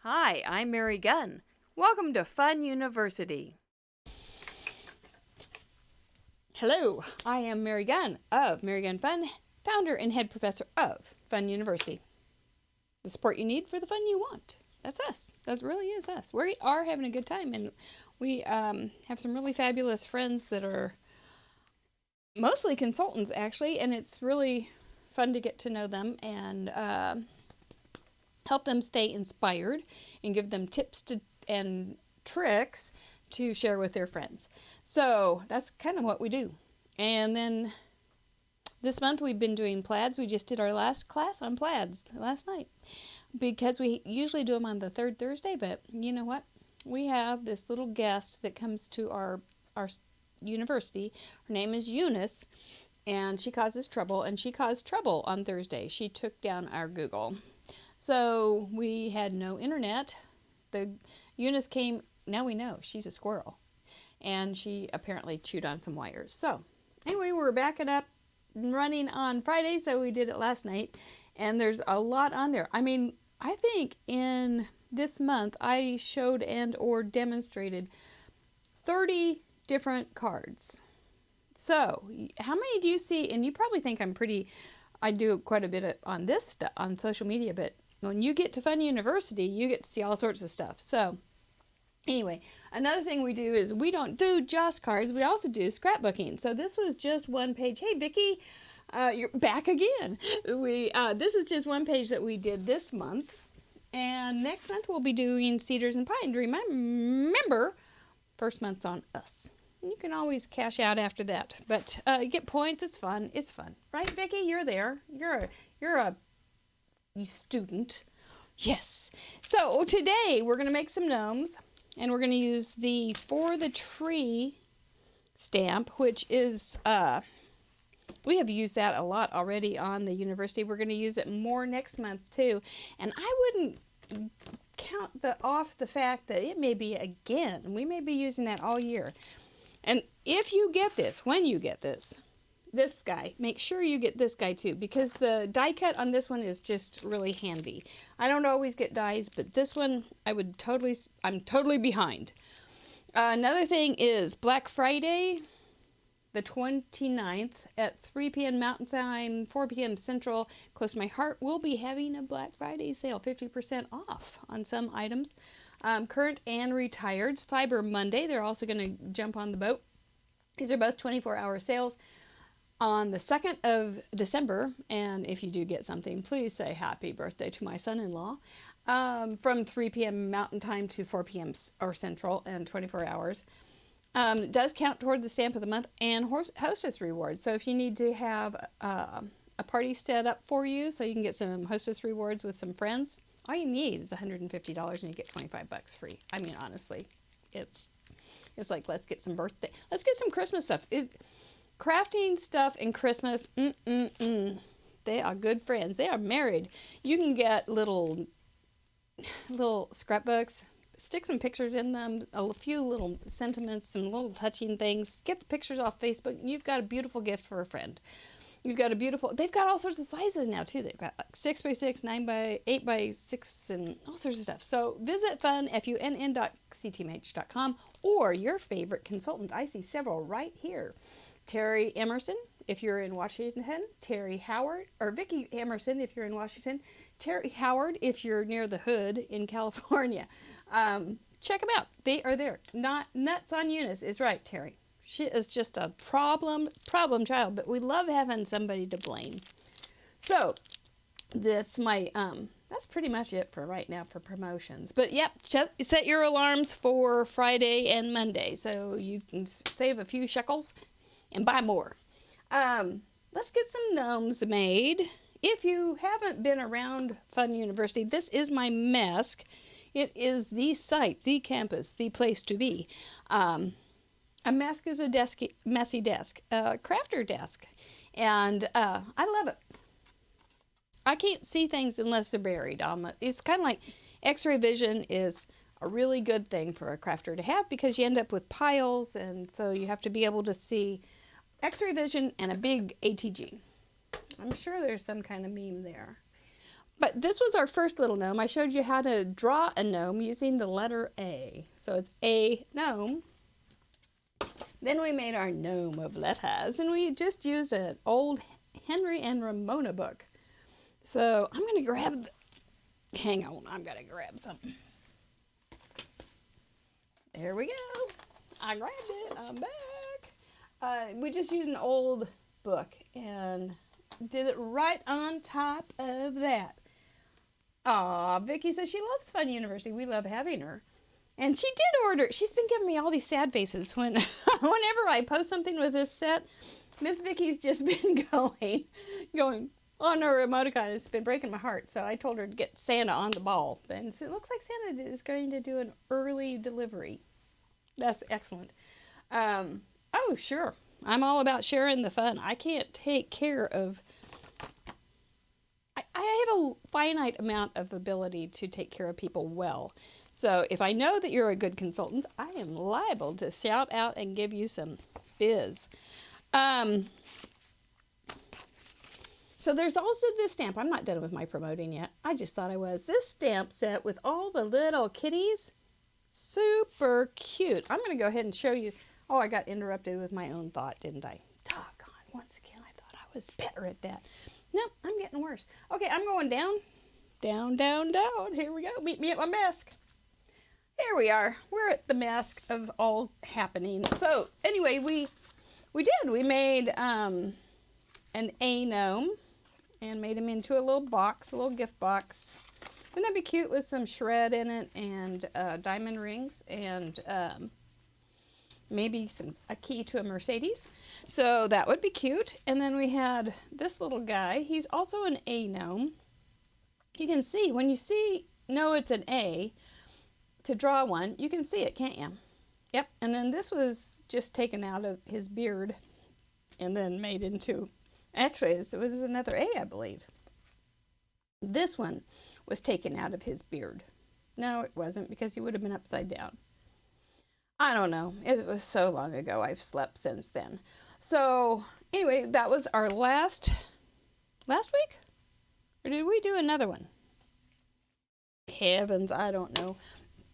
Hi, I'm Mary Gunn. Welcome to FUNN University. Hello, I am Mary Gunn of Mary Gunn FUNN, founder and head professor of FUNN University. The support you need for the fun you want. That's us. That really is us. We are having a good time, and we have some really fabulous friends that are mostly consultants, actually, and it's really fun to get to know them and help them stay inspired and give them tips and tricks to share with their friends. So that's kind of what we do. And then this month we've been doing plaids. We just did our last class on plaids last night because we usually do them on the third Thursday, but you know what? We have this little guest that comes to our university. Her name is Eunice, and she causes trouble, and she caused trouble on Thursday. She took down our Google. So we had no internet. Eunice came, now we know she's a squirrel, and she apparently chewed on some wires. So anyway, we're backing up and running on Friday, so we did it last night, and there's a lot on there. I mean, I think in this month I showed and or demonstrated 30 different cards. So how many do you see? And you probably think I do quite a bit on this stuff on social media, but when you get to FUNN University, you get to see all sorts of stuff. So anyway, another thing we do is we don't do just cards. We also do scrapbooking. So this was just one page. Hey, Vicki, you're back again. This is just one page that we did this month. And next month we'll be doing cedars and pine. Remember, first month's on us. You can always cash out after that, but you get points. It's fun. It's fun, right, Vicki? You're there. You're a student. Yes. So today we're going to make some gnomes, and we're going to use the For the Tree stamp, which is we have used that a lot already on the university. We're going to use it more next month too, and I wouldn't count off the fact that it may be again. We may be using that all year. And if you get this, when you get this guy, make sure you get this guy too, because the die cut on this one is just really handy. I don't always get dies, but this one I'm totally behind. Another thing is Black Friday, the 29th at 3 p.m. Mountain Time, 4 p.m. Central, close to my heart, we'll be having a Black Friday sale, 50% off on some items. Current and retired. Cyber Monday, they're also going to jump on the boat. These are both 24-hour sales on the 2nd of December. And if you do get something, please say happy birthday to my son-in-law. From 3 p.m. Mountain Time to 4 p.m. or Central and 24 hours. It does count toward the stamp of the month and hostess rewards. So if you need to have a party set up for you so you can get some hostess rewards with some friends, all you need is $150 and you get $25 free. I mean, honestly, it's like, let's get some Christmas stuff. Crafting stuff and Christmas, they are good friends. They are married. You can get little scrapbooks, stick some pictures in them, a few little sentiments, some little touching things. Get the pictures off Facebook. You've got a beautiful gift for a friend. They've got all sorts of sizes now too. They've got like 6x6, 9x, 8x6, and all sorts of stuff. So visit funn.ctmh.com or your favorite consultant. I see several right here. Terry Emerson, if you're in Washington. Terry Howard, or Vicki Emerson, if you're in Washington. Terry Howard, if you're near the hood in California. Check them out. They are there. Not nuts on Eunice is right, Terry. She is just a problem child, but we love having somebody to blame. So that's that's pretty much it for right now for promotions. But yep, set your alarms for Friday and Monday so you can save a few shekels and buy more. Let's get some gnomes made. If you haven't been around FUNN University, this is my mask. It is the site, the campus, the place to be. A mask is a messy desk, a crafter desk, and I love it. I can't see things unless they're buried. It's kind of like X-ray vision is a really good thing for a crafter to have because you end up with piles, and so you have to be able to see X-ray vision and a big ATG. I'm sure there's some kind of meme there. But this was our first little gnome. I showed you how to draw a gnome using the letter A. So it's a gnome. Then we made our gnome of letters, and we just used an old Henry and Ramona book. So I'm going to grab the, hang on, I'm going to grab something. There we go. I grabbed it. I'm back. We just used an old book and did it right on top of that. Aw, Vicky says she loves Fun University. We love having her. And she did order. She's been giving me all these sad faces when, whenever I post something with this set. Miss Vicky's just been going on her emoticon. It's been breaking my heart. So I told her to get Santa on the ball. And so it looks like Santa is going to do an early delivery. That's excellent. Oh, sure. I'm all about sharing the fun. I can't take care of... I have a finite amount of ability to take care of people well. So if I know that you're a good consultant, I am liable to shout out and give you some biz. So there's also this stamp. I'm not done with my promoting yet. I just thought I was. This stamp set with all the little kitties, super cute. I'm going to go ahead and show you. Oh, I got interrupted with my own thought, didn't I? Doggone. Once again, I thought I was better at that. Nope, I'm getting worse. Okay, I'm going down, down, down, down. Here we go. Meet me at my mask. Here we are. We're at the mask of all happening. So anyway, we did. We made an A gnome and made him into a little box, a little gift box. Wouldn't that be cute with some shred in it and diamond rings and maybe a key to a Mercedes? So that would be cute. And then we had this little guy. He's also an A gnome. You can see, when you know it's an A, to draw one, you can see it, can't you? Yep. And then this was just taken out of his beard and then made into, actually, it was another A, I believe. This one was taken out of his beard. No, it wasn't, because he would have been upside down. I don't know. It was so long ago. I've slept since then. So anyway, that was our last week? Or did we do another one? Heavens, I don't know.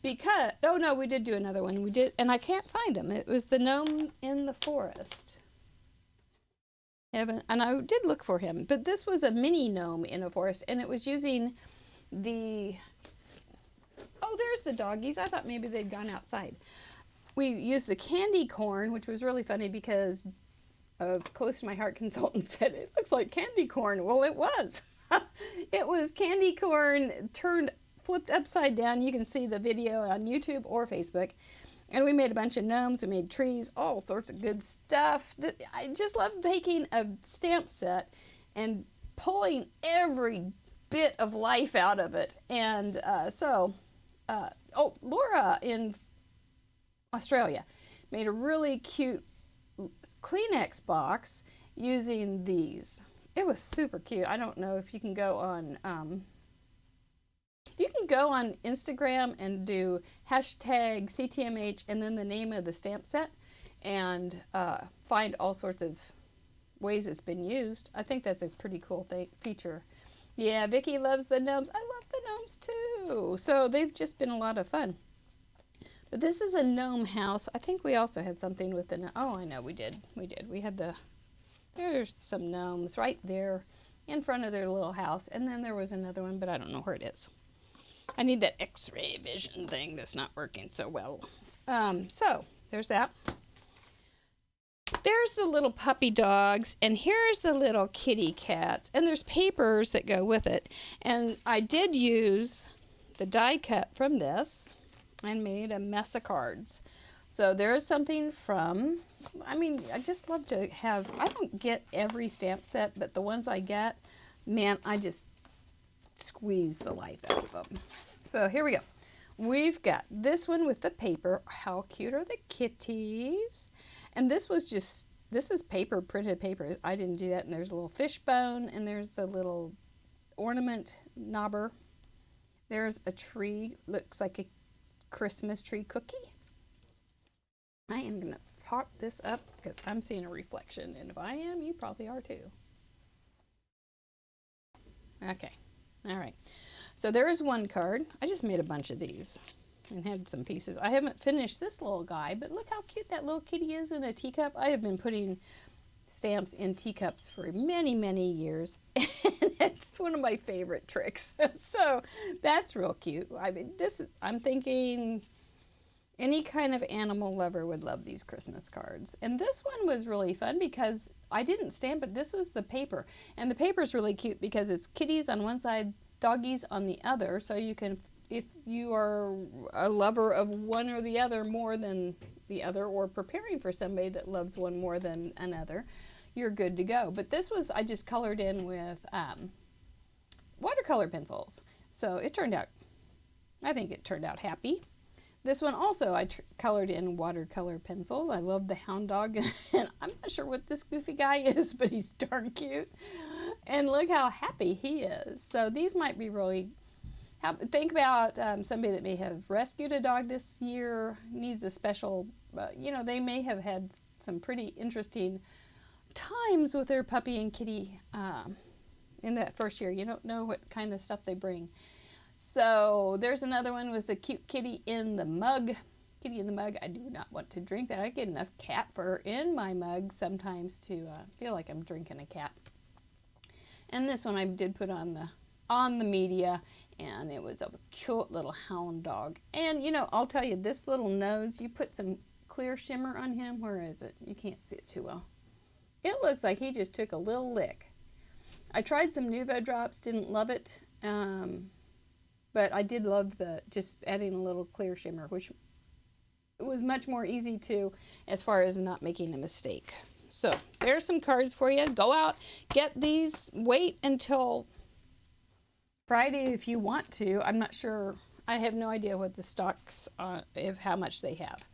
Because, oh no, we did do another one. We did, and I can't find him. It was the gnome in the forest. Heaven, and I did look for him. But this was a mini gnome in a forest, and it was using the, oh, there's the doggies. I thought maybe they'd gone outside. We used the candy corn, which was really funny because a close to my heart consultant said, it looks like candy corn. Well, it was. It was candy corn flipped upside down. You can see the video on YouTube or Facebook. And we made a bunch of gnomes. We made trees, all sorts of good stuff. I just love taking a stamp set and pulling every bit of life out of it. And Laura in Australia made a really cute Kleenex box using these. It was super cute. I don't know if you can go on Instagram and do hashtag CTMH and then the name of the stamp set and find all sorts of ways it's been used. I think that's a pretty cool feature. Yeah, Vicky loves the gnomes. I love the gnomes too. So they've just been a lot of fun. But this is a gnome house. I think we also had something with the, oh, I know we did. We had there's some gnomes right there in front of their little house. And then there was another one, but I don't know where it is. I need that X-ray vision thing that's not working so well. So there's that. There's the little puppy dogs, and here's the little kitty cats. And there's papers that go with it. And I did use the die cut from this and made a mess of cards. So there's something from, I just love to have, I don't get every stamp set, but the ones I get, man, I just squeeze the life out of them. So here we go. We've got this one with the paper. How cute are the kitties? And this is paper, printed paper. I didn't do that. And there's a little fishbone, and there's the little ornament knobber. There's a tree, looks like a Christmas tree cookie. I am going to pop this up because I'm seeing a reflection, and if I am, you probably are too. Okay. All right. So there is one card. I just made a bunch of these and had some pieces. I haven't finished this little guy, but look how cute that little kitty is in a teacup. I have been putting stamps in teacups for many, many years, and it's one of my favorite tricks. So that's real cute. I mean, I'm thinking any kind of animal lover would love these Christmas cards. And this one was really fun because I didn't stamp it. This was the paper, and the paper is really cute because it's kitties on one side, doggies on the other, so you can, if you are a lover of one or the other more than the other, or preparing for somebody that loves one more than another, you're good to go. But this was, I just colored in with watercolor pencils. So it turned out, I think it turned out happy. This one also I colored in watercolor pencils. I love the hound dog, and I'm not sure what this goofy guy is, but he's darn cute. And look how happy he is. So these might be really, think about somebody that may have rescued a dog this year, needs a special, they may have had some pretty interesting times with their puppy and kitty in that first year. You don't know what kind of stuff they bring. So there's another one with a cute kitty in the mug. Kitty in the mug. I do not want to drink that. I get enough cat fur in my mug sometimes to feel like I'm drinking a cat. And this one I did put on the media, and it was a cute little hound dog. And I'll tell you, this little nose, you put some clear shimmer on him. Where is it? You can't see it too well. It looks like he just took a little lick. I tried some Nuvo drops, didn't love it. But I did love just adding a little clear shimmer, which was much more easy to, as far as not making a mistake. So there's some cards for you. Go out, get these. Wait until Friday if you want to. I'm not sure. I have no idea what the stocks of how much they have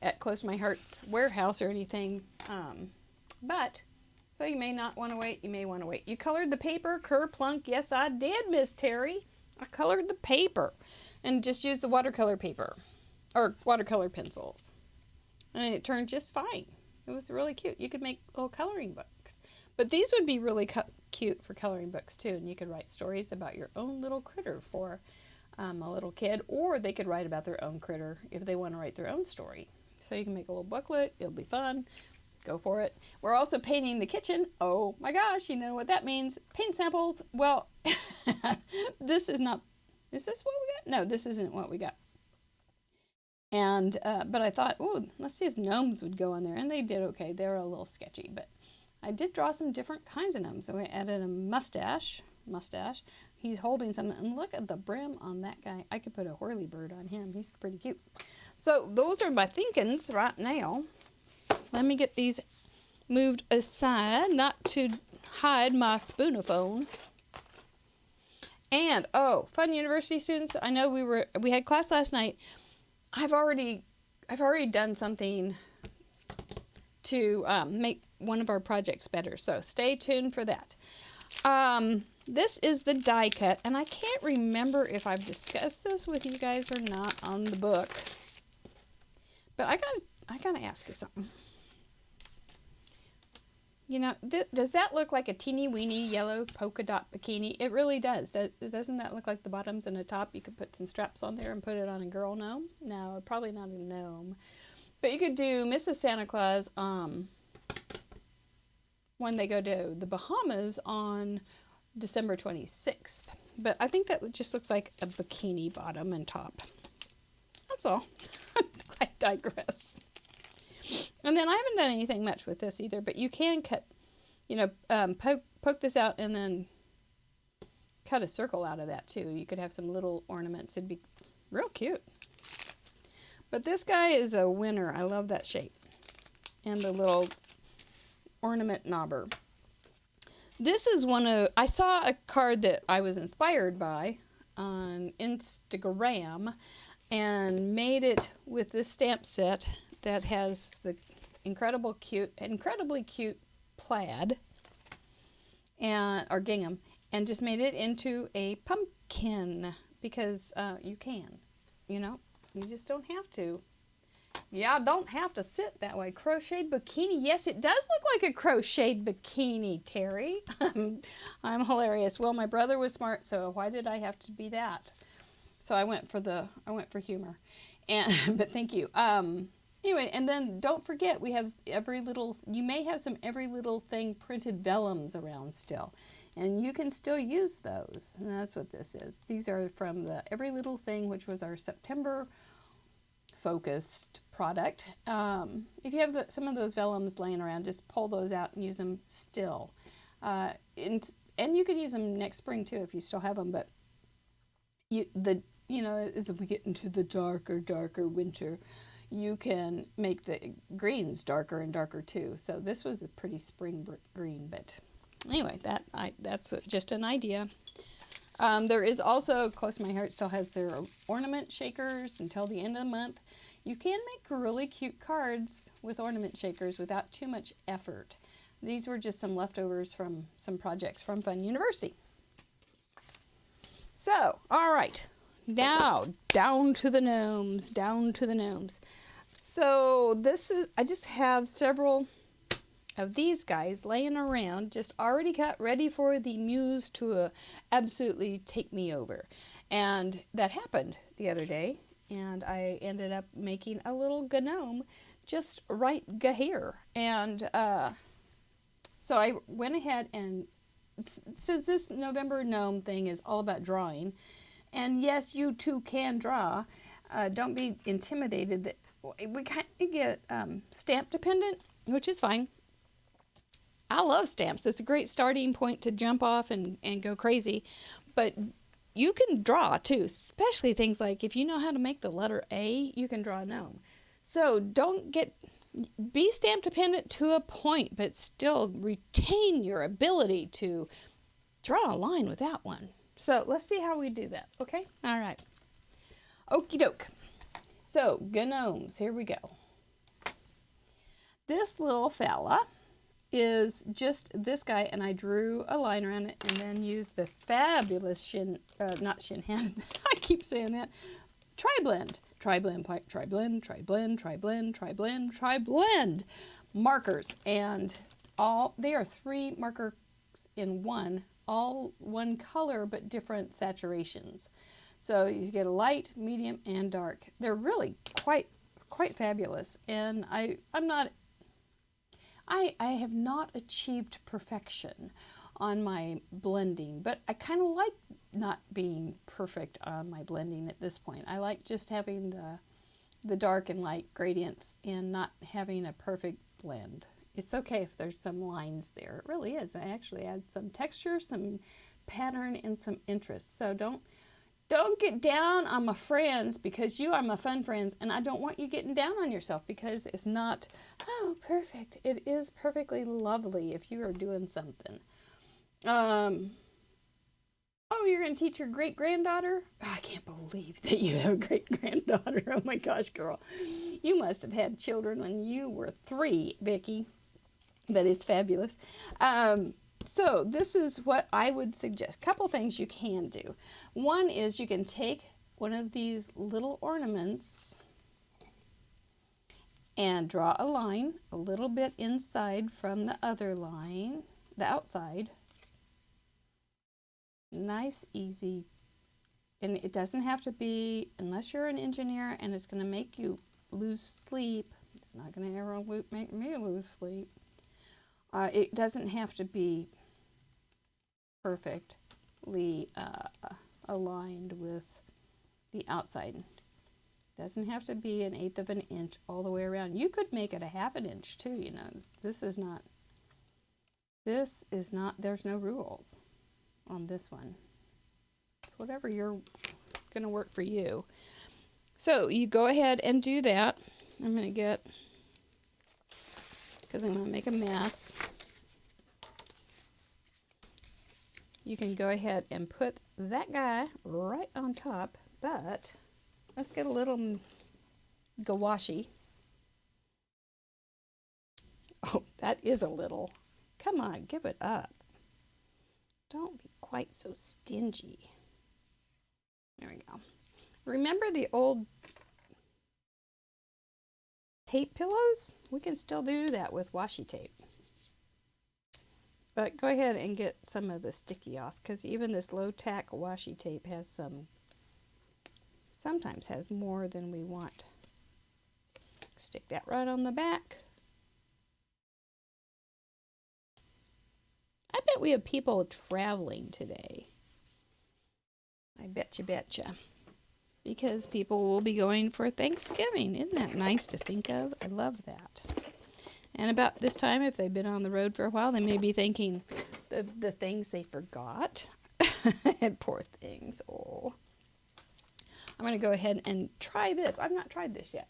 at Close to My Heart's warehouse or anything. But so you may not want to wait. You may want to wait. You colored the paper, Kerplunk. Yes, I did, Miss Terry. I colored the paper and just used the watercolor paper or watercolor pencils. And it turned just fine. It was really cute. You could make little coloring books. But these would be really cute for coloring books too. And you could write stories about your own little critter for a little kid. Or they could write about their own critter if they want to write their own story. So you can make a little booklet. It'll be fun. Go for it. We're also painting the kitchen. Oh my gosh, you know what that means. Paint samples. Well, this is not, is this what we got? No, this isn't what we got. And, but I thought, oh, let's see if gnomes would go on there. And they did okay. They were a little sketchy, but I did draw some different kinds of gnomes. So we added a mustache. He's holding something. And look at the brim on that guy. I could put a whirlybird on him. He's pretty cute. So those are my thinkings right now. Let me get these moved aside, not to hide my spoonophone. And FUNN University students, I know we had class last night. I've already done something to make one of our projects better, so stay tuned for that. This is the die cut, and I can't remember if I've discussed this with you guys or not on the book. But I gotta ask you something. Does that look like a teeny weeny yellow polka dot bikini? It really does. Doesn't that look like the bottoms and the top? You could put some straps on there and put it on a girl gnome. No, probably not a gnome. But you could do Mrs. Santa Claus when they go to the Bahamas on December 26th. But I think that just looks like a bikini bottom and top. That's all. I digress. And then I haven't done anything much with this either, but you can cut, poke this out and then cut a circle out of that too. You could have some little ornaments. It'd be real cute. But this guy is a winner. I love that shape. And the little ornament knobber. This is I saw a card that I was inspired by on Instagram and made it with this stamp set that has the incredibly cute plaid or gingham, and just made it into a pumpkin because you can, you just don't have to Yeah, don't have to sit that way. Crocheted bikini. Yes, it does look like a crocheted bikini, Terry. I'm hilarious. Well, my brother was smart, so why did I have to be that? So I went for humor. And but thank you. Anyway, and then don't forget we have you may have some every little thing printed vellums around still. And you can still use those. And that's what this is. These are from the Every Little Thing, which was our September focused product. If you have some of those vellums laying around, just pull those out and use them still. And you could use them next spring too if you still have them. But as we get into the darker winter, you can make the greens darker and darker too. So this was a pretty spring green, but anyway, that's just an idea. There is also, Close to My Heart still has their ornament shakers until the end of the month. You can make really cute cards with ornament shakers without too much effort. These were just some leftovers from some projects from FUNN University. So, all right, now down to the gnomes, So I just have several of these guys laying around, just already cut, ready for the muse to absolutely take me over. And that happened the other day, and I ended up making a little gnome just right here. And so I went ahead and, since this November gnome thing is all about drawing, and yes, you too can draw, don't be intimidated that we kind of get stamp dependent, which is fine. I love stamps. It's a great starting point to jump off and go crazy. But you can draw too, especially things like if you know how to make the letter A, you can draw a gnome. So be stamp dependent to a point, but still retain your ability to draw a line without one. So let's see how we do that, okay? All right. Okie doke. So, gnomes, here we go. This little fella is just this guy, and I drew a line around it and then used the fabulous I keep saying that, tri-blend markers, and they are 3 markers in one, all one color but different saturations. So you get a light, medium, and dark. They're really quite fabulous, and I have not achieved perfection on my blending, but I kind of like not being perfect on my blending at this point. I like just having the dark and light gradients and not having a perfect blend. It's okay if there's some lines there. It really is. I actually add some texture, some pattern, and some interest. So don't get down on my friends, because you are my fun friends, and I don't want you getting down on yourself because it's not, perfect. It is perfectly lovely if you are doing something. You're going to teach your great-granddaughter? I can't believe that you have a great-granddaughter. Oh my gosh, girl. You must have had children when you were 3, Vicki. But it's fabulous. So this is what I would suggest. Couple things you can do. One is you can take one of these little ornaments and draw a line a little bit inside from the other line, the outside. Nice, easy. And it doesn't have to be, unless you're an engineer and it's going to make you lose sleep. It's not going to ever make me lose sleep. It doesn't have to be perfectly aligned with the outside. It doesn't have to be 1/8 of an inch all the way around. You could make it 1/2 inch too, you know. This is not, there's no rules on this one. It's whatever you're going to work for you. So you go ahead and do that. I'm going to because I'm going to make a mess. You can go ahead and put that guy right on top, but let's get a little gouache. Oh, that is a little. Come on, give it up. Don't be quite so stingy. There we go. Remember the old tape pillows, we can still do that with washi tape. But go ahead and get some of the sticky off, because even this low tack washi tape has sometimes has more than we want. Stick that right on the back. I bet we have people traveling today. I betcha. Because people will be going for Thanksgiving. Isn't that nice to think of? I love that. And about this time, if they've been on the road for a while, they may be thinking the things they forgot. Poor things. Oh. I'm going to go ahead and try this. I've not tried this yet.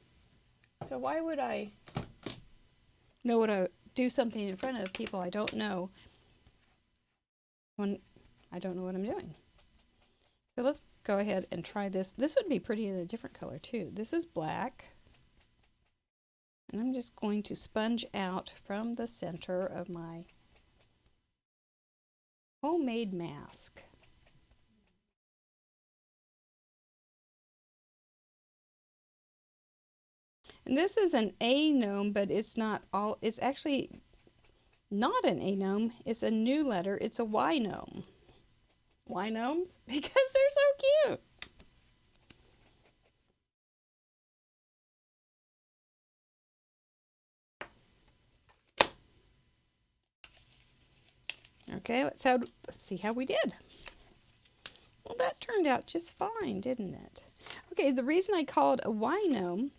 So why would I do something in front of people I don't know when I don't know what I'm doing? So let's go ahead and try this. This would be pretty in a different color too. This is black. And I'm just going to sponge out from the center of my homemade mask. And this is an A gnome, but it's actually not an A gnome. It's a new letter. It's a Y gnome. Why gnomes? Because they're so cute. Okay, let's see how we did. Well, that turned out just fine, didn't it? Okay, the reason I call it a Y gnome,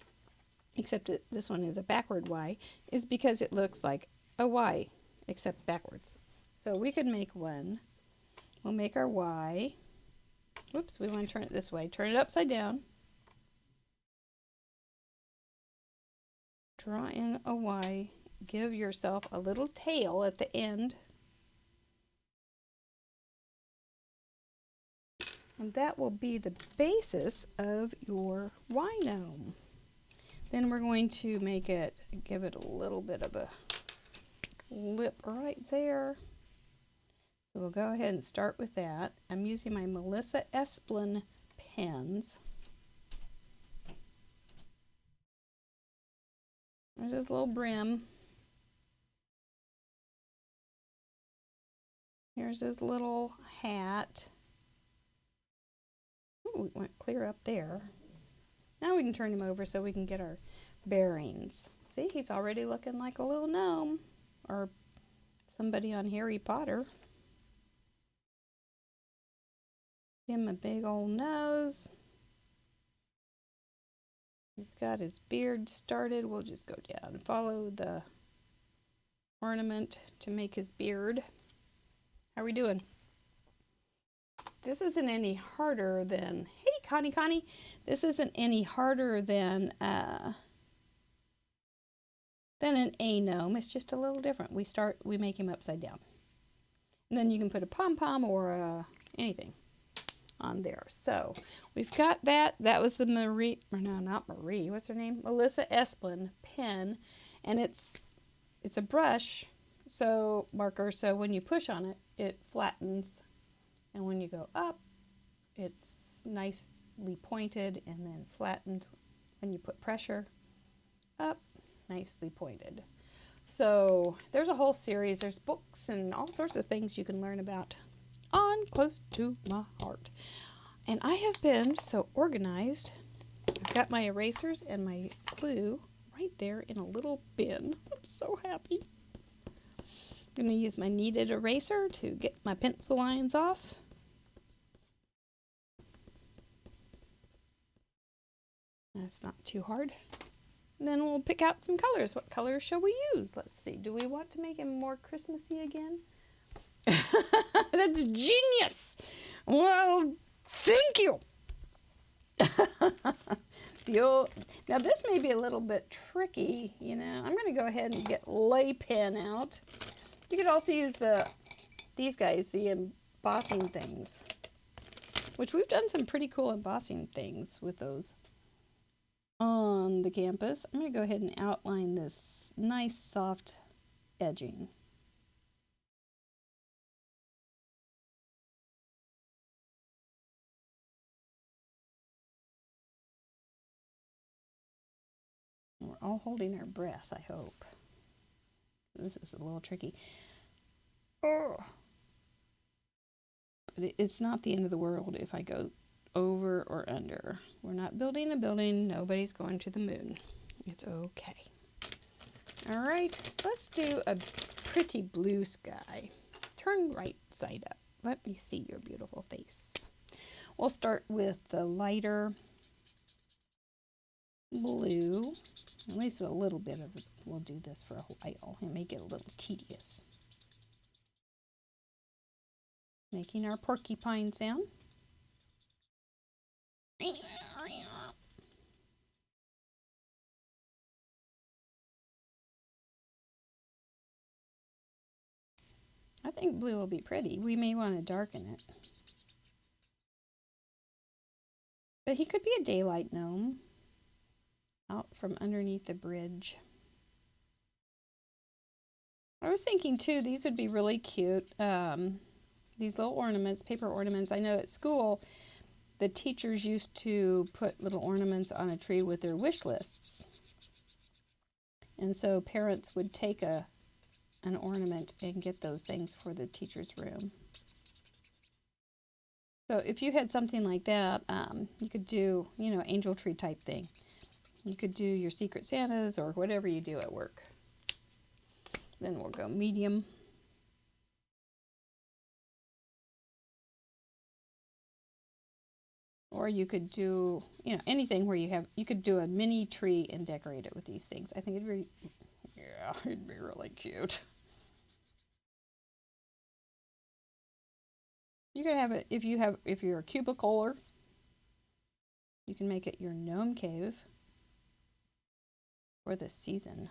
except this one is a backward Y, is because it looks like a Y, except backwards. So we could make one. We'll make our Y. Whoops, we want to turn it this way. Turn it upside down. Draw in a Y. Give yourself a little tail at the end. And that will be the basis of your Y gnome. Then we're going to give it a little bit of a lip right there. So we'll go ahead and start with that. I'm using my Melissa Esplin pens. There's this little brim. Here's his little hat. Ooh, it went clear up there. Now we can turn him over so we can get our bearings. See, he's already looking like a little gnome or somebody on Harry Potter. Give him a big old nose. He's got his beard started. We'll just go down and follow the ornament to make his beard. How are we doing? This isn't any harder than, hey Connie, this isn't any harder than an A gnome. It's just a little different. We make him upside down. And then you can put a pom-pom or anything on there. So we've got that. That was the what's her name? Melissa Esplin pen. And it's a brush, marker, so when you push on it, it flattens. And when you go up, it's nicely pointed and then flattens when you put pressure. Up, nicely pointed. So there's a whole series. There's books and all sorts of things you can learn about on Close to My Heart. And I have been so organized. I've got my erasers and my glue right there in a little bin. I'm so happy. I'm going to use my kneaded eraser to get my pencil lines off. That's not too hard. And then we'll pick out some colors. What colors shall we use? Let's see. Do we want to make him more Christmassy again? That's genius! Well, thank you! Now this may be a little bit tricky, you know. I'm going to go ahead and get lay pen out. You could also use these guys, the embossing things, which we've done some pretty cool embossing things with those on the campus. I'm going to go ahead and outline this nice soft edging. We're all holding our breath, I hope. This is a little tricky. Oh. But it's not the end of the world if I go over or under. We're not building a building. Nobody's going to the moon. It's okay. All right, let's do a pretty blue sky. Turn right side up. Let me see your beautiful face. We'll start with the lighter blue. At least a little bit of it. We'll do this for a while and make it a little tedious. Making our porcupine sound. I think blue will be pretty. We may want to darken it. But he could be a daylight gnome out from underneath the bridge. I was thinking too, these would be really cute. These little ornaments, paper ornaments. I know at school, the teachers used to put little ornaments on a tree with their wish lists. And so parents would take an ornament and get those things for the teacher's room. So if you had something like that, you could do, angel tree type thing. You could do your Secret Santas or whatever you do at work. Then we'll go medium. Or you could do, anything where you could do a mini tree and decorate it with these things. I think it'd be really cute. You could have it if you're a cubicoler, you can make it your gnome cave for this season.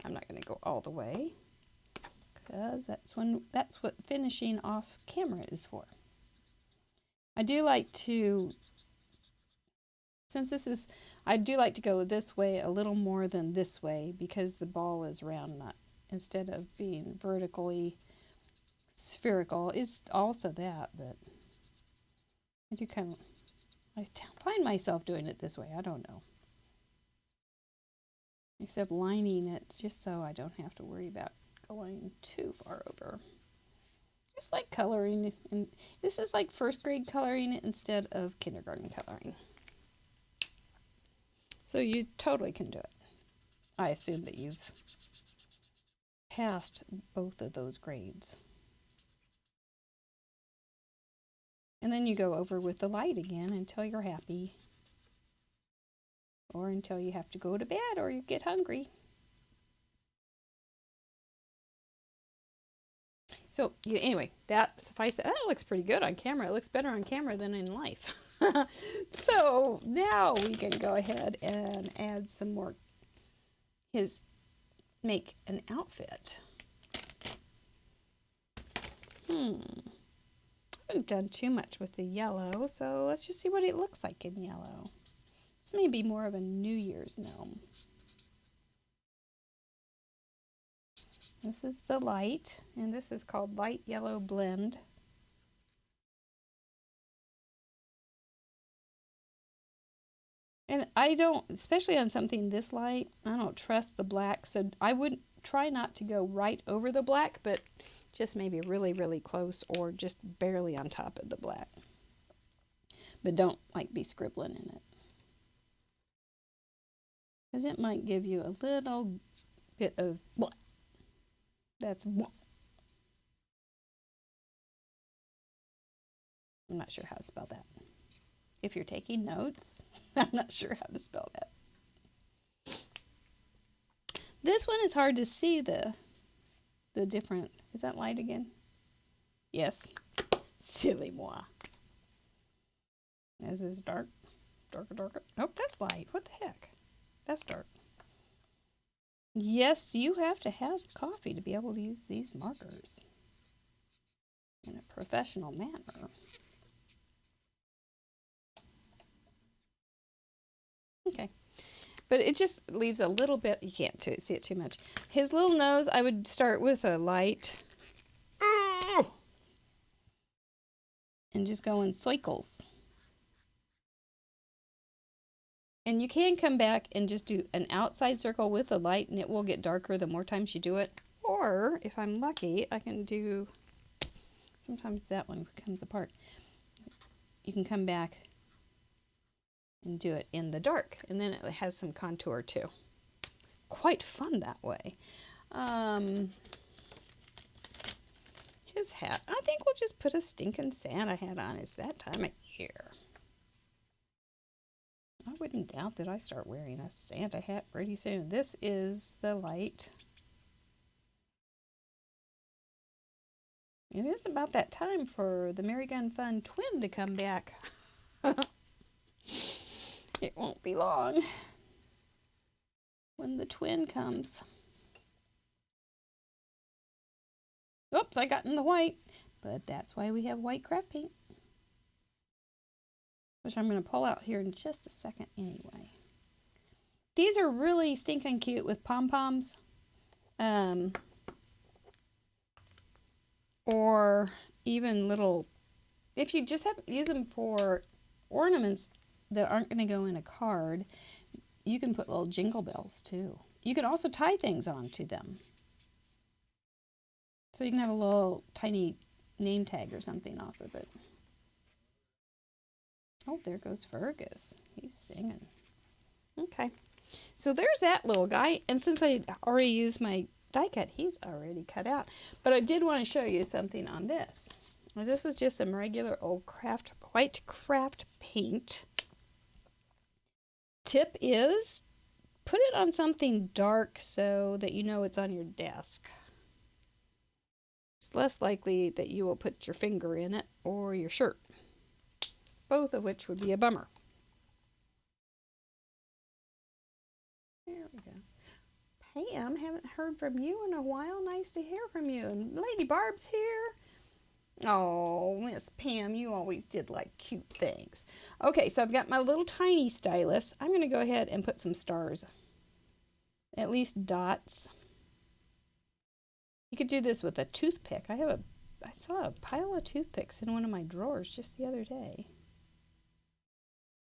I'm not going to go all the way because that's what finishing off camera is for. I do like to, I do like to go this way a little more than this way because the ball is round, instead of being vertically spherical. It's also that, but I find myself doing it this way. I don't know. Except lining it just so I don't have to worry about going too far over. It's like coloring, and this is like first grade coloring instead of kindergarten coloring. So you totally can do it. I assume that you've passed both of those grades. And then you go over with the light again until you're happy. Or until you have to go to bed or you get hungry. So anyway, that suffices. That looks pretty good on camera. It looks better on camera than in life. So now we can go ahead and add some more. Make an outfit. I haven't done too much with the yellow, so let's just see what it looks like in yellow. This may be more of a New Year's gnome. This is the light, and this is called Light Yellow Blend. And I don't, especially on something this light, I don't trust the black, so I would try not to go right over the black, but just maybe really, really close or just barely on top of the black. But don't be scribbling in it. Because it might give you a little bit of blah. That's blah. I'm not sure how to spell that. If you're taking notes, I'm not sure how to spell that. This one is hard to see the different. Is that light again? Yes. Silly moi. This is dark. Darker. Nope, that's light. What the heck? That's dark. Yes, you have to have coffee to be able to use these markers in a professional manner. Okay. But it just leaves a little bit, you can't see it too much. His little nose, I would start with a light. And just go in circles. And you can come back and just do an outside circle with the light, and it will get darker the more times you do it. Or, if I'm lucky, I can do, sometimes that one comes apart. You can come back and do it in the dark, and then it has some contour too. Quite fun that way. His hat, I think we'll just put a stinking Santa hat on. It's that time of year. I wouldn't doubt that I start wearing a Santa hat pretty soon. This is the light. It is about that time for the Mary Gun Fun twin to come back. It won't be long when the twin comes. Oops, I got in the white, but that's why we have white craft paint, which I'm going to pull out here in just a second anyway. These are really stinking cute with pom-poms, or even little, if you just use them for ornaments that aren't going to go in a card, you can put little jingle bells too. You can also tie things onto them. So you can have a little tiny name tag or something off of it. Oh, there goes Fergus. He's singing. Okay. So there's that little guy. And since I already used my die cut, he's already cut out. But I did want to show you something on this. Now, this is just some regular old white craft paint. Tip is put it on something dark so that you know it's on your desk. It's less likely that you will put your finger in it or your shirt, both of which would be a bummer. There we go. Pam, haven't heard from you in a while. Nice to hear from you. And Lady Barb's here. Oh, Miss Pam, you always did like cute things. Okay, so I've got my little tiny stylus. I'm going to go ahead and put some stars, at least dots. You could do this with a toothpick. I saw a pile of toothpicks in one of my drawers just the other day.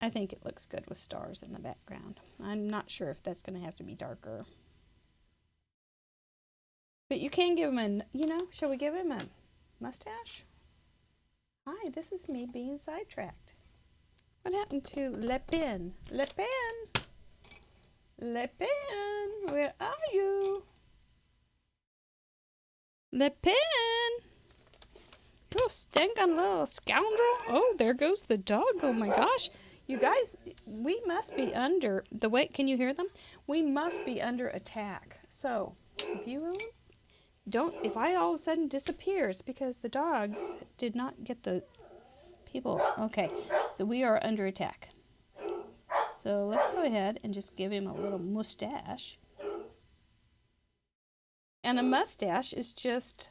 I think it looks good with stars in the background. I'm not sure if that's going to have to be darker. But you can give him shall we give him a mustache? Hi, this is me being sidetracked. What happened to Le Pen? Le Pen? Le Pen, where are you? Le Pen! You stinking little scoundrel. Oh, there goes the dog. Oh my gosh. You guys, we must be under the weight. Can you hear them? We must be under attack. So, if I all of a sudden disappear, it's because the dogs did not get the people. Okay, so we are under attack. So let's go ahead and just give him a little mustache. And a mustache is just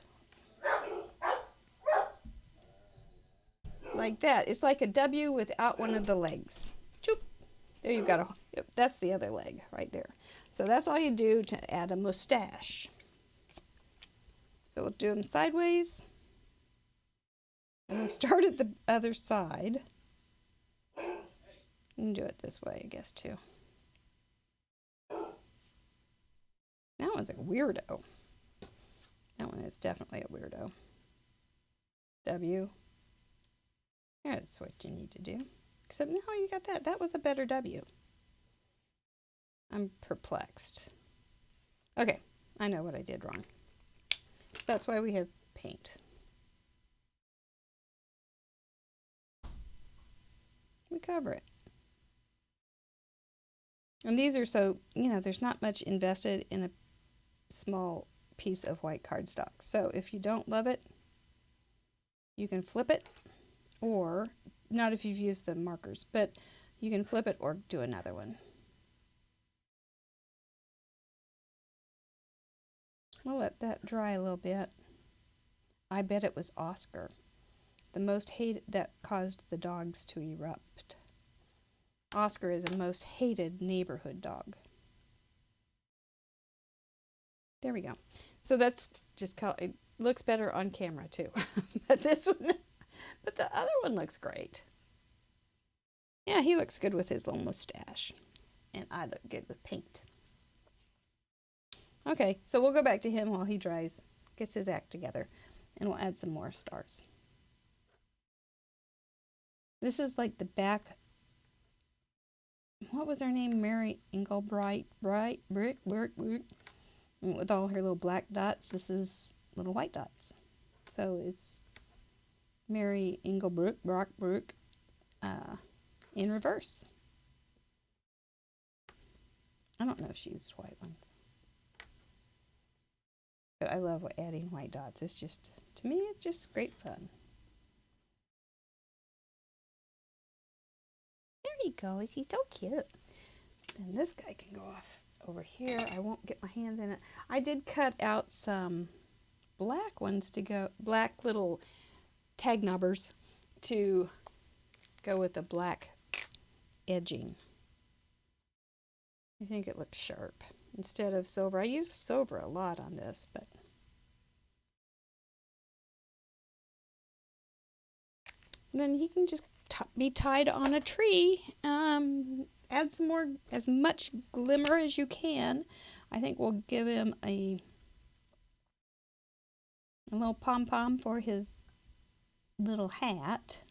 like that. It's like a W without one of the legs. Choop. There you've got yep, that's the other leg right there. So that's all you do to add a mustache. So we'll do them sideways. And we start at the other side. You can do it this way, I guess, too. That one's a weirdo. That one is definitely a weirdo. W. That's what you need to do. Except now you got that. That was a better W. I'm perplexed. Okay, I know what I did wrong. That's why we have paint. We cover it. And these are so, there's not much invested in a small piece of white cardstock. So if you don't love it, you can flip it, or not if you've used the markers, but you can flip it or do another one. We'll let that dry a little bit. I bet it was Oscar, the most hated, that caused the dogs to erupt. Oscar is a most hated neighborhood dog. There we go. So that's just it looks better on camera too. But the other one looks great. Yeah, he looks good with his little mustache. and I look good with paint. Okay, so we'll go back to him while he dries, gets his act together, and we'll add some more stars. This is like the back, what was her name? Mary Engelbright, Brick, with all her little black dots. This is little white dots. So it's Mary Engelbrook, Brockbrook, in reverse. I don't know if she used white ones. But I love adding white dots. It's just, to me, it's just great fun. There he goes. He's so cute. And this guy can go off over here. I won't get my hands in it. I did cut out some black ones to go, black little tag knobbers to go with the black edging. I think it looks sharp instead of silver. I use silver a lot on this, but then he can just be tied on a tree. Add some more, as much glimmer as you can. I think we'll give him a little pom-pom for his little hat.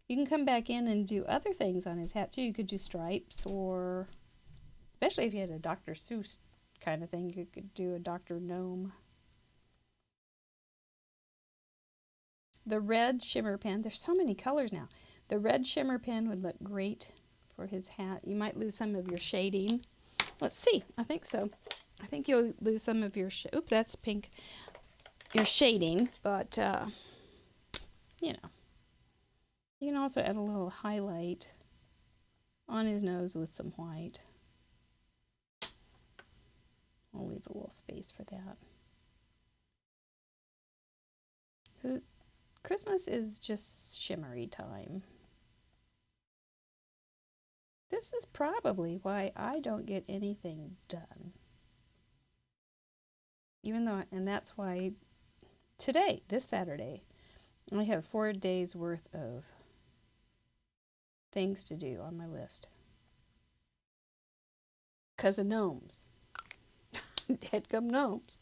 You can come back in and do other things on his hat too. You could do stripes, or especially if you had a Dr. Seuss kind of thing, you could do a Dr. Gnome. The red shimmer pen, there's so many colors now. The red shimmer pen would look great for his hat. You might lose some of your shading. Let's see, I think so. I think you'll lose some of your, oops, that's pink, your shading, but you know. You can also add a little highlight on his nose with some white. I'll leave a little space for that. Because Christmas is just shimmery time. This is probably why I don't get anything done. Even though, and that's why today, this Saturday, I have 4 days worth of things to do on my list. Because of gnomes. Headgum gnomes.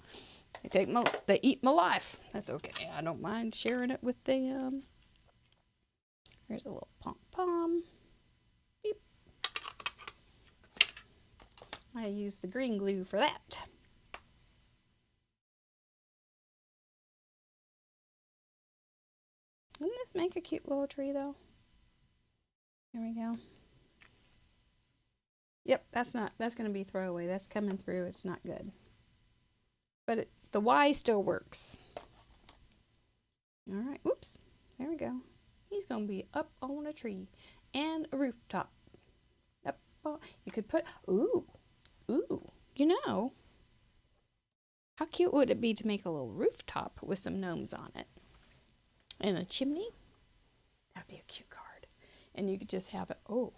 They eat my life. That's okay. I don't mind sharing it with them. Here's a little pom-pom. Beep. I use the green glue for that. Doesn't this make a cute little tree though? Here we go. Yep, that's going to be throwaway. That's coming through. It's not good. But the Y still works. All right, whoops. There we go. He's going to be up on a tree and a rooftop. Up on, you could put, ooh, you know, how cute would it be to make a little rooftop with some gnomes on it? And a chimney? That'd be a cute card. And you could just have it, oh,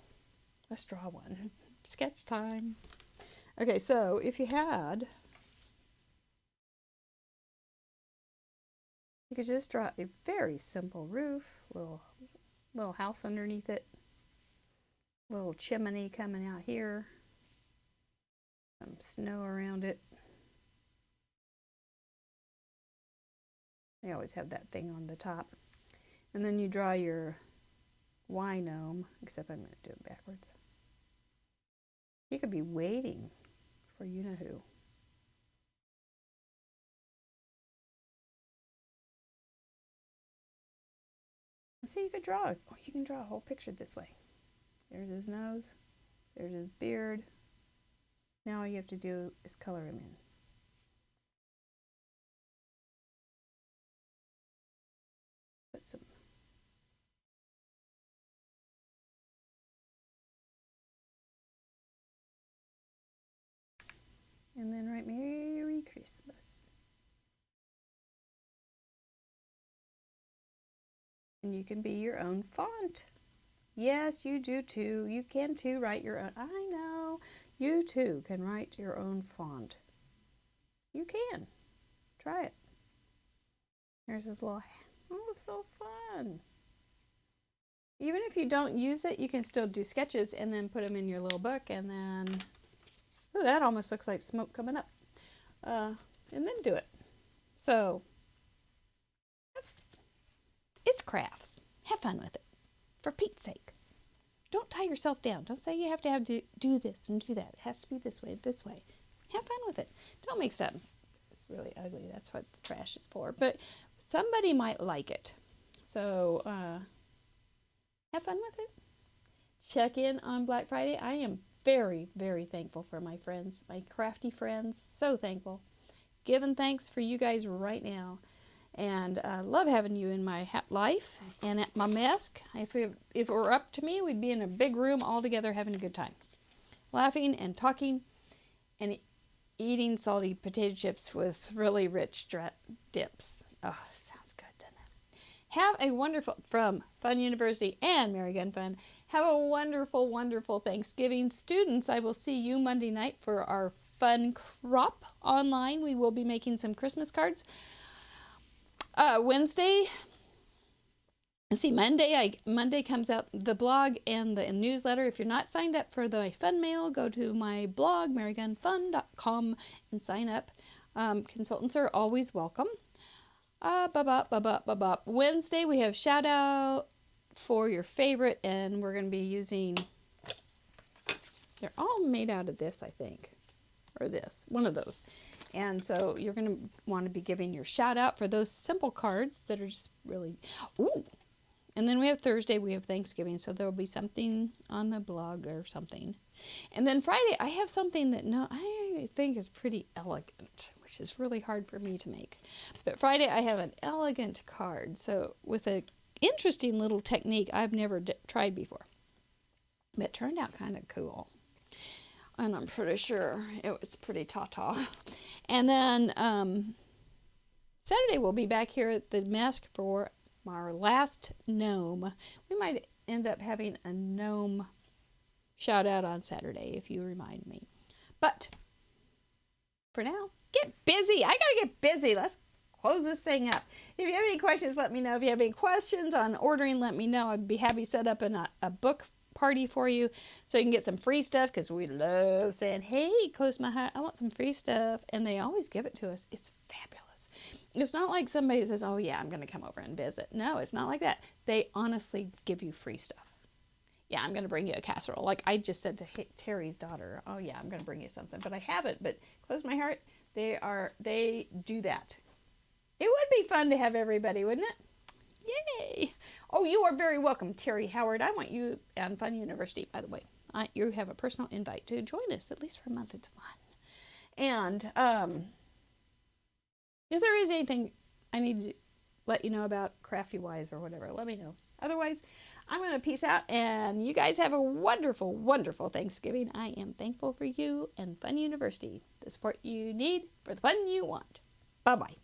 let's draw one. Sketch time. Okay, so if you had, you could just draw a very simple roof, little house underneath it, little chimney coming out here, some snow around it. They always have that thing on the top. And then you draw your Y gnome, except I'm going to do it backwards. You could be waiting for you-know-who. See, you could draw, you can draw a whole picture this way. There's his nose, there's his beard. Now all you have to do is color him in. Put some and then write Merry Christmas. And you can be your own font. Yes, you do too. You can too write your own. I know. You too can write your own font. You can. Try it. Here's his little, oh, so fun. Even if you don't use it, you can still do sketches and then put them in your little book, and then, ooh, that almost looks like smoke coming up. And then do it. So, it's crafts. Have fun with it. For Pete's sake. Don't tie yourself down. Don't say you have to do this and do that. It has to be this way, this way. Have fun with it. Don't make stuff. It's really ugly. That's what trash is for. But somebody might like it. So, have fun with it. Check in on Black Friday. I am very, very thankful for my friends, my crafty friends. So thankful. Giving thanks for you guys right now. And love having you in my life and at my desk. If it were up to me, we'd be in a big room all together having a good time. Laughing and talking and eating salty potato chips with really rich dips. Oh, sounds good, doesn't it? Have a wonderful, from FUNN University and Mary Gun Fun, have a wonderful, wonderful Thanksgiving. Students, I will see you Monday night for our FUNN crop online. We will be making some Christmas cards. Wednesday, Monday comes out the blog and the newsletter. If you're not signed up for the FUNN mail, go to my blog, marygunfunn.com, and sign up. Consultants are always welcome. Wednesday, we have shout out for your favorite, and we're going to be using, they're all made out of this, I think, or this, one of those. And so you're going to want to be giving your shout out for those simple cards that are just really, ooh. And then we have Thursday, we have Thanksgiving, so there will be something on the blog or something. And then Friday, I have something that I think is pretty elegant, which is really hard for me to make. But Friday, I have an elegant card, so with an interesting little technique I've never tried before. But it turned out kind of cool. And I'm pretty sure it was pretty ta-ta. And then Saturday we'll be back here at the mask for our last gnome. We might end up having a gnome shout out on Saturday if you remind me. But for now, get busy. I gotta get busy. Let's close this thing up. If you have any questions, let me know. If you have any questions on ordering, let me know. I'd be happy to set up a book party for you so you can get some free stuff, because we love saying, hey, close my heart, I want some free stuff, and they always give it to us. It's fabulous. It's not like somebody says, oh yeah, I'm going to come over and visit. No, it's not like that. They honestly give you free stuff. Yeah, I'm going to bring you a casserole. Like I just said to Terry's daughter, oh yeah, I'm going to bring you something, but I haven't. But close my heart, they do that. It would be fun to have everybody, wouldn't it? Yay! Oh, you are very welcome, Terry Howard. I want you on FUNN University, by the way. You have a personal invite to join us, at least for a month. It's fun. And if there is anything I need to let you know about crafty-wise or whatever, let me know. Otherwise, I'm going to peace out, and you guys have a wonderful, wonderful Thanksgiving. I am thankful for you and FUNN University, the support you need for the fun you want. Bye-bye.